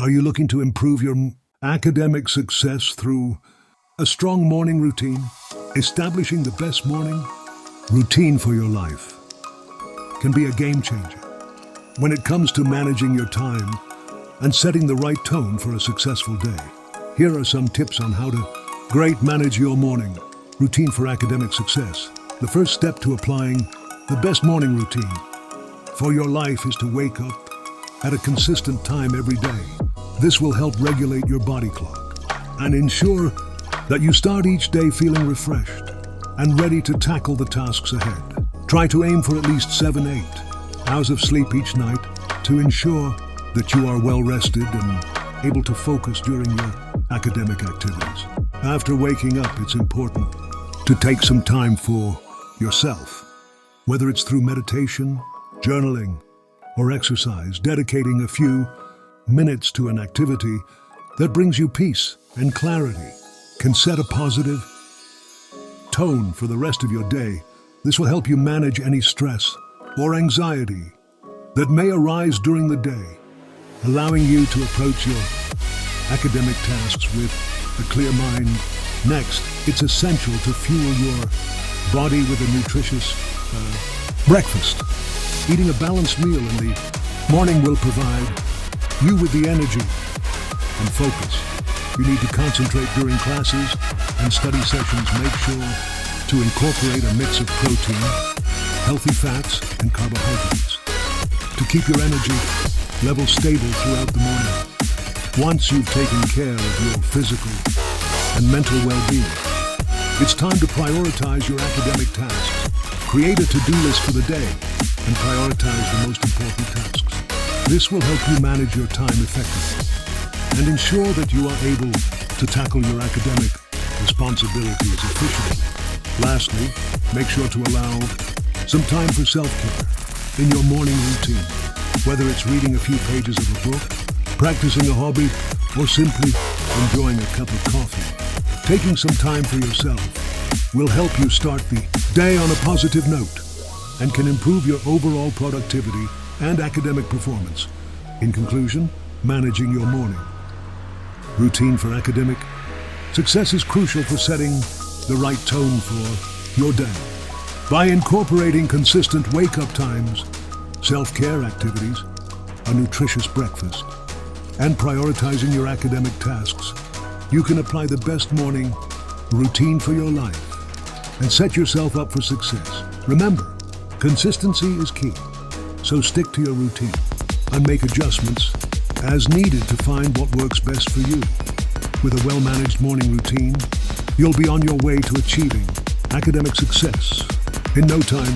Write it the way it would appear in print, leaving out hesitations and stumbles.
Are you looking to improve your academic success through a strong morning routine? Establishing the best morning routine for your life can be a game changer when it comes to managing your time and setting the right tone for a successful day. Here are some tips on how to manage your morning routine for academic success. The first step to applying the best morning routine for your life is to wake up at a consistent time every day. This will help regulate your body clock and ensure that you start each day feeling refreshed and ready to tackle the tasks ahead. Try to aim for at least 7-8 hours of sleep each night to ensure that you are well rested and able to focus during your academic activities. After waking up, it's important to take some time for yourself, whether it's through meditation, journaling, or exercise. Dedicating a few minutes to an activity that brings you peace and clarity can set a positive tone for the rest of your day. This will help you manage any stress or anxiety that may arise during the day, allowing you to approach your academic tasks with a clear mind. Next, it's essential to fuel your body with a nutritious breakfast. Eating a balanced meal in the morning will provide you with the energy and focus you need to concentrate during classes and study sessions. Make sure to incorporate a mix of protein, healthy fats, and carbohydrates to keep your energy level stable throughout the morning. Once you've taken care of your physical and mental well-being, it's time to prioritize your academic tasks. Create a to-do list for the day and prioritize the most important tasks. This will help you manage your time effectively and ensure that you are able to tackle your academic responsibilities efficiently. Lastly, make sure to allow some time for self-care in your morning routine. Whether it's reading a few pages of a book, practicing a hobby, or simply enjoying a cup of coffee, taking some time for yourself will help you start the day on a positive note and can improve your overall productivity and academic performance. In conclusion, managing your morning routine for academic success is crucial for setting the right tone for your day. By incorporating consistent wake-up times, self-care activities, a nutritious breakfast, and prioritizing your academic tasks, you can apply the best morning routine for your life and set yourself up for success. Remember, consistency is key, so stick to your routine and make adjustments as needed to find what works best for you. With a well-managed morning routine, you'll be on your way to achieving academic success in no time.